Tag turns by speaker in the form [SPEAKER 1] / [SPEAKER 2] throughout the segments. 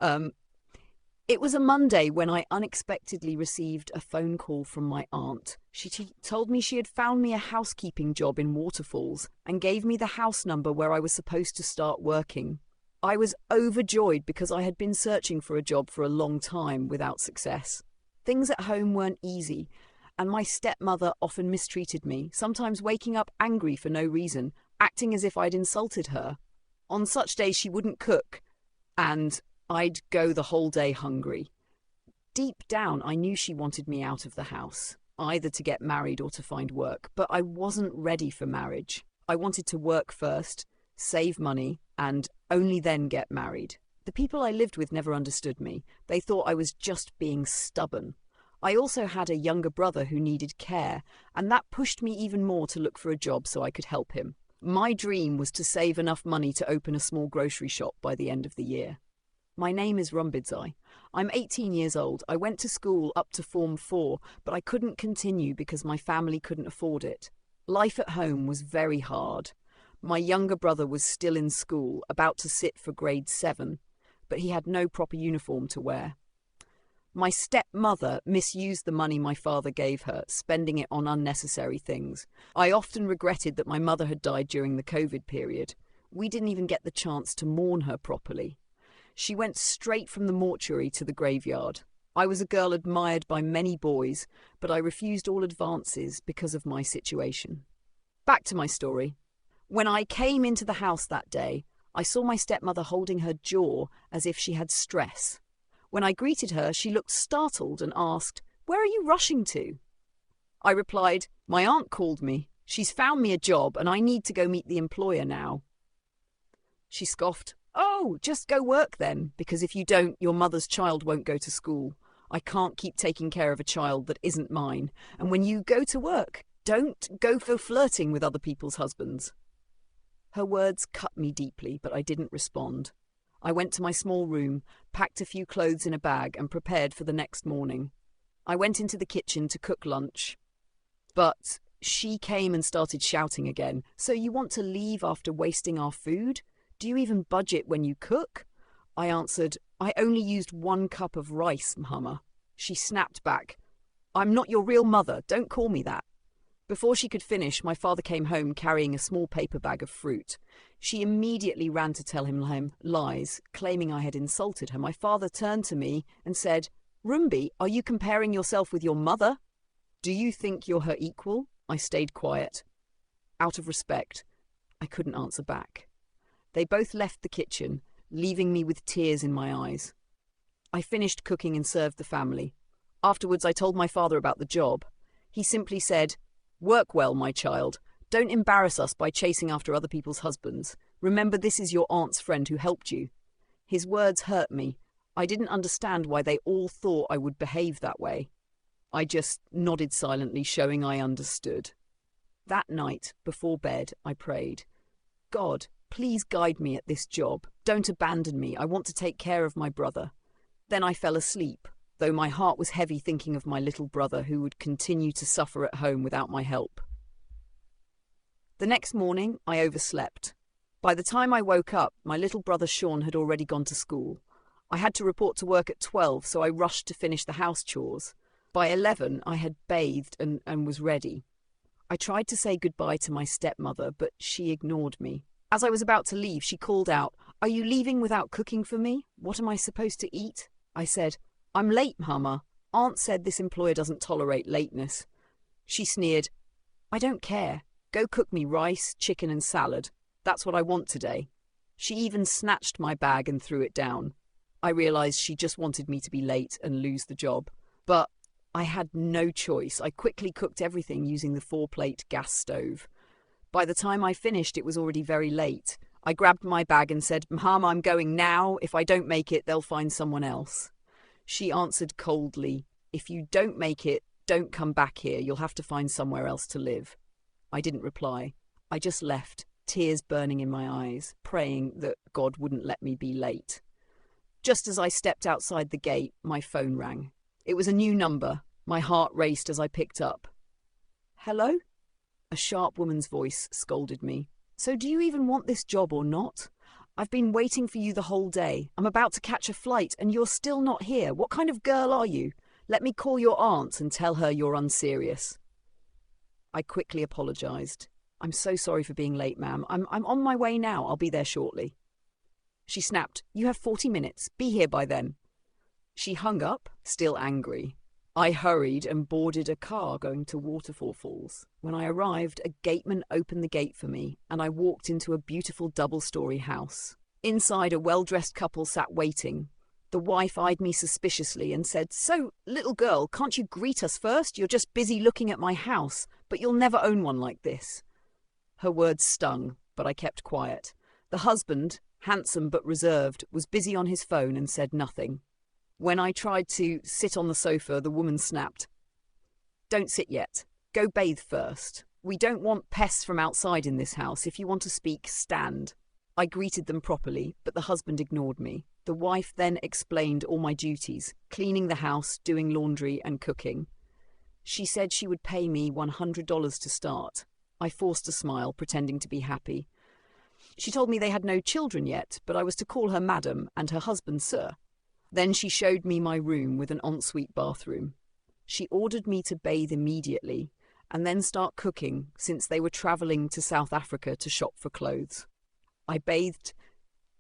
[SPEAKER 1] Um, it was a Monday when I unexpectedly received a phone call from my aunt. She told me she had found me a housekeeping job in Waterfalls and gave me the house number where I was supposed to start working. I was overjoyed because I had been searching for a job for a long time without success. Things at home weren't easy, and my stepmother often mistreated me, sometimes waking up angry for no reason, acting as if I'd insulted her. On such days, she wouldn't cook, and I'd go the whole day hungry. Deep down, I knew she wanted me out of the house, either to get married or to find work, but I wasn't ready for marriage. I wanted to work first, save money, and only then get married. The people I lived with never understood me. They thought I was just being stubborn. I also had a younger brother who needed care, and that pushed me even more to look for a job so I could help him. My dream was to save enough money to open a small grocery shop by the end of the year. My name is Rumbi. I'm 18 years old. I went to school up to Form 4, but I couldn't continue because my family couldn't afford it. Life at home was very hard. My younger brother was still in school, about to sit for grade 7, but he had no proper uniform to wear. My stepmother misused the money my father gave her, spending it on unnecessary things. I often regretted that my mother had died during the COVID period. We didn't even get the chance to mourn her properly. She went straight from the mortuary to the graveyard. I was a girl admired by many boys, but I refused all advances because of my situation. Back to my story. When I came into the house that day, I saw my stepmother holding her jaw as if she had stress. When I greeted her, she looked startled and asked, "Where are you rushing to?" I replied, "My aunt called me. She's found me a job and I need to go meet the employer now." She scoffed, "Oh, just go work then, because if you don't, your mother's child won't go to school. I can't keep taking care of a child that isn't mine. And when you go to work, don't go for flirting with other people's husbands." Her words cut me deeply, but I didn't respond. I went to my small room, packed a few clothes in a bag, and prepared for the next morning. I went into the kitchen to cook lunch. But she came and started shouting again. "So you want to leave after wasting our food? Do you even budget when you cook?" I answered, "I only used 1 cup of rice, Mama." She snapped back, "I'm not your real mother. Don't call me that." Before she could finish, my father came home carrying a small paper bag of fruit. She immediately ran to tell him lies, claiming I had insulted her. My father turned to me and said, "Rumbi, are you comparing yourself with your mother? Do you think you're her equal?" I stayed quiet. Out of respect, I couldn't answer back. They both left the kitchen, leaving me with tears in my eyes. I finished cooking and served the family. Afterwards, I told my father about the job. He simply said, "Work well, my child. Don't embarrass us by chasing after other people's husbands. Remember, this is your aunt's friend who helped you." His words hurt me. I didn't understand why they all thought I would behave that way. I just nodded silently, showing I understood. That night, before bed, I prayed, "God, please guide me at this job. Don't abandon me. I want to take care of my brother." Then I fell asleep, though my heart was heavy thinking of my little brother who would continue to suffer at home without my help. The next morning, I overslept. By the time I woke up, my little brother Sean had already gone to school. I had to report to work at 12, so I rushed to finish the house chores. By 11, I had bathed and was ready. I tried to say goodbye to my stepmother, but she ignored me. As I was about to leave, she called out, "Are you leaving without cooking for me? What am I supposed to eat?" I said, "I'm late, Mama. Aunt said this employer doesn't tolerate lateness." She sneered, "I don't care. Go cook me rice, chicken and salad. That's what I want today." She even snatched my bag and threw it down. I realized she just wanted me to be late and lose the job. But I had no choice. I quickly cooked everything using the 4-plate gas stove. By the time I finished, it was already very late. I grabbed my bag and said, "Mom, I'm going now. If I don't make it, they'll find someone else." She answered coldly, "If you don't make it, don't come back here. You'll have to find somewhere else to live." I didn't reply. I just left, tears burning in my eyes, praying that God wouldn't let me be late. Just as I stepped outside the gate, my phone rang. It was a new number. My heart raced as I picked up. "Hello?" A sharp woman's voice scolded me. "So do you even want this job or not? I've been waiting for you the whole day. I'm about to catch a flight and you're still not here. What kind of girl are you? Let me call your aunt and tell her you're unserious." I quickly apologised. "I'm so sorry for being late, ma'am. I'm on my way now. I'll be there shortly." She snapped, "You have 40 minutes. Be here by then." She hung up, still angry. I hurried and boarded a car going to Waterfalls. When I arrived, a gateman opened the gate for me, and I walked into a beautiful double-storey house. Inside, a well-dressed couple sat waiting. The wife eyed me suspiciously and said, "So, little girl, can't you greet us first? You're just busy looking at my house, but you'll never own one like this." Her words stung, but I kept quiet. The husband, handsome but reserved, was busy on his phone and said nothing. When I tried to sit on the sofa, the woman snapped, "Don't sit yet. Go bathe first. We don't want pests from outside in this house. If you want to speak, stand." I greeted them properly, but the husband ignored me. The wife then explained all my duties, cleaning the house, doing laundry and cooking. She said she would pay me $100 to start. I forced a smile, pretending to be happy. She told me they had no children yet, but I was to call her madam and her husband sir. Then she showed me my room with an ensuite bathroom. She ordered me to bathe immediately and then start cooking, since they were travelling to South Africa to shop for clothes. I bathed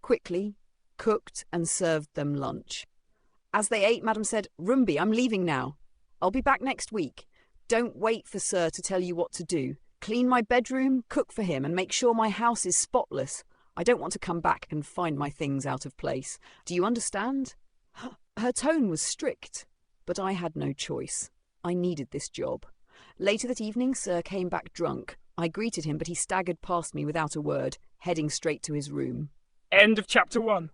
[SPEAKER 1] quickly, cooked and served them lunch. As they ate, Madam said, "Rumbi, I'm leaving now. I'll be back next week. Don't wait for Sir to tell you what to do. Clean my bedroom, cook for him and make sure my house is spotless. I don't want to come back and find my things out of place. Do you understand?" Her tone was strict, but I had no choice. I needed this job. Later that evening, Sir came back drunk. I greeted him, but he staggered past me without a word, heading straight to his room.
[SPEAKER 2] End of chapter 1.